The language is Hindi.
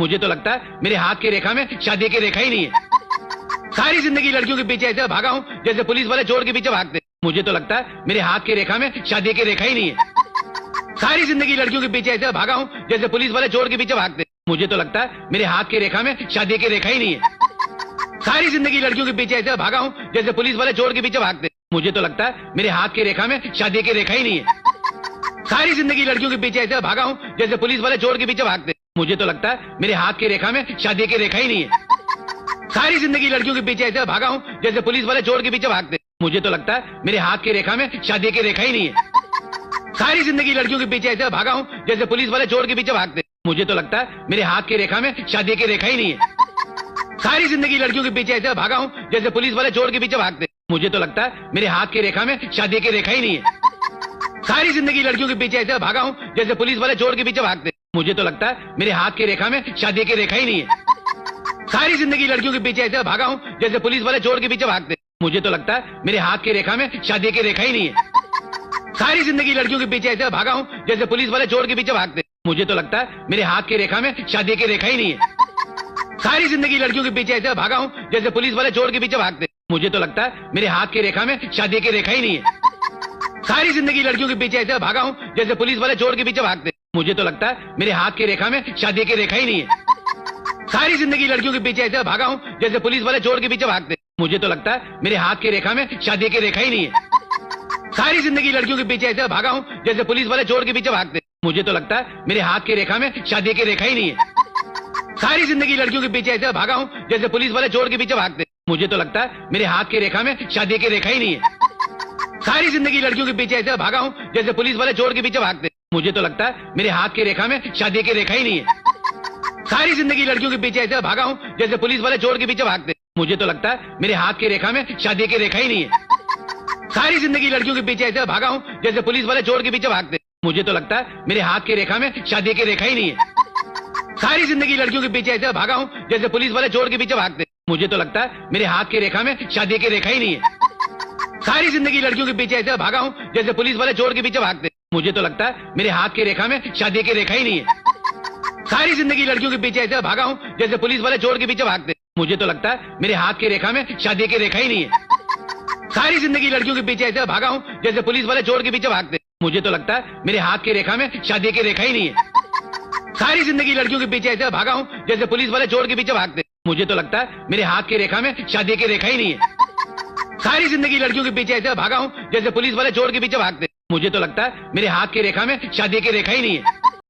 मुझे तो लगता है मेरे हाथ की रेखा में शादी की रेखा ही नहीं है। सारी जिंदगी लड़कियों के पीछे ऐसे भागा हूँ जैसे पुलिस वाले चोर के पीछे भागते। मुझे तो लगता है मेरे हाथ की रेखा में शादी की रेखा ही नहीं है। सारी जिंदगी लड़कियों के पीछे ऐसे भागा हूँ जैसे पुलिस वाले चोर के पीछे भागते। मुझे तो लगता है मेरे हाथ की रेखा में शादी की रेखा ही नहीं है। सारी जिंदगी लड़कियों के पीछे ऐसे भागा हूँ जैसे पुलिस वाले चोर के पीछे भागते। मुझे तो लगता है मेरे हाथ की रेखा में शादी की रेखा ही नहीं है। सारी जिंदगी लड़कियों के पीछे ऐसे भागा हूँ जैसे पुलिस वाले चोर के पीछे भागते। मुझे तो लगता है मेरे हाथ की रेखा में शादी की रेखा ही नहीं है। सारी जिंदगी लड़कियों के पीछे ऐसे भागा हूँ जैसे पुलिस वाले चोर के पीछे भागते। मुझे तो लगता है मेरे हाथ की रेखा में शादी की रेखा ही नहीं है। सारी जिंदगी लड़कियों के पीछे ऐसे भागा हूँ जैसे पुलिस वाले चोर के पीछे भागते। मुझे तो लगता है मेरे हाथ की रेखा में शादी की रेखा ही नहीं है। सारी जिंदगी लड़कियों के पीछे ऐसे भागा हूँ जैसे पुलिस वाले चोर के पीछे भागते। मुझे तो लगता है मेरे हाथ की रेखा में शादी की रेखा ही नहीं है। सारी जिंदगी लड़कियों के पीछे ऐसे भागा हूँ जैसे पुलिस वाले चोर के पीछे भागते। मुझे तो लगता है मेरे हाथ की रेखा में शादी की रेखा ही नहीं है। सारी जिंदगी लड़कियों के पीछे ऐसे भागा हूँ जैसे पुलिस वाले चोर के पीछे भागते। मुझे तो लगता है मेरे हाथ की रेखा में शादी की रेखा ही नहीं है। सारी जिंदगी लड़कियों के पीछे ऐसे भागा हूँ जैसे पुलिस वाले चोर के पीछे भागते। मुझे तो लगता है मेरे हाथ की रेखा में शादी की रेखा ही नहीं है। सारी जिंदगी लड़कियों के पीछे ऐसे भागा हूँ जैसे पुलिस वाले चोर के पीछे भागते। मुझे तो लगता है मेरे हाथ की रेखा में शादी की रेखा ही नहीं है। सारी जिंदगी लड़कियों के पीछे ऐसे भागा हूँ जैसे पुलिस वाले चोर के पीछे भागते। मुझे तो लगता है मेरे हाथ की रेखा में शादी की रेखा ही नहीं है। सारी जिंदगी लड़कियों के पीछे ऐसे भागा हूँ जैसे पुलिस वाले चोर के पीछे भागते। मुझे तो लगता है मेरे हाथ की रेखा में शादी की रेखा ही नहीं है। सारी जिंदगी लड़कियों के पीछे ऐसे भागा हूँ जैसे पुलिस वाले चोर के पीछे भागते। मुझे तो लगता है मेरे हाथ की रेखा में शादी की रेखा ही नहीं है। सारी जिंदगी लड़कियों के पीछे ऐसे भागा हूँ जैसे पुलिस वाले चोर के पीछे भागते। मुझे तो लगता है मेरे हाथ की रेखा में शादी की रेखा ही नहीं है। सारी जिंदगी लड़कियों के पीछे ऐसे भागा हूँ जैसे पुलिस वाले चोर के पीछे भागते। मुझे तो लगता है मेरे हाथ की रेखा में शादी की रेखा ही नहीं है। सारी जिंदगी लड़कियों के पीछे ऐसे भागा हूँ जैसे पुलिस वाले चोर के पीछे भागते। मुझे तो लगता है मेरे हाथ की रेखा में शादी की रेखा ही नहीं है। सारी जिंदगी लड़कियों के पीछे ऐसे भागा हूँ जैसे पुलिस वाले चोर के पीछे भागते। मुझे तो लगता है मेरे हाथ की रेखा में शादी की रेखा ही नहीं है। सारी जिंदगी लड़कियों के पीछे ऐसे भागा हूँ जैसे पुलिस वाले चोर के पीछे भागते। मुझे तो लगता है मेरे हाथ की रेखा में शादी की रेखा ही नहीं है। सारी जिंदगी लड़कियों के पीछे ऐसे भागा हूँ जैसे पुलिस वाले चोर के पीछे भागते। मुझे तो लगता है मेरे हाथ की रेखा में शादी की रेखा ही नहीं है। सारी जिंदगी लड़कियों के पीछे ऐसे भागा हूँ जैसे पुलिस वाले चोर के पीछे भागते। मुझे तो लगता है मेरे हाथ की रेखा में शादी की रेखा ही नहीं है। सारी जिंदगी लड़कियों के पीछे ऐसे भागा हूँ जैसे पुलिस वाले चोर के पीछे भागते। मुझे तो लगता है मेरे हाथ की रेखा में शादी की रेखा ही नहीं है। सारी जिंदगी लड़कियों के पीछे ऐसे भागा हूँ जैसे पुलिस वाले चोर के पीछे भागते। मुझे तो लगता है मेरे हाथ की रेखा में शादी की रेखा ही नहीं है। सारी जिंदगी लड़कियों के पीछे ऐसे भागा हूँ जैसे पुलिस वाले चोर के पीछे भागते। मुझे तो लगता है मेरे हाथ की रेखा में शादी की रेखा ही नहीं है।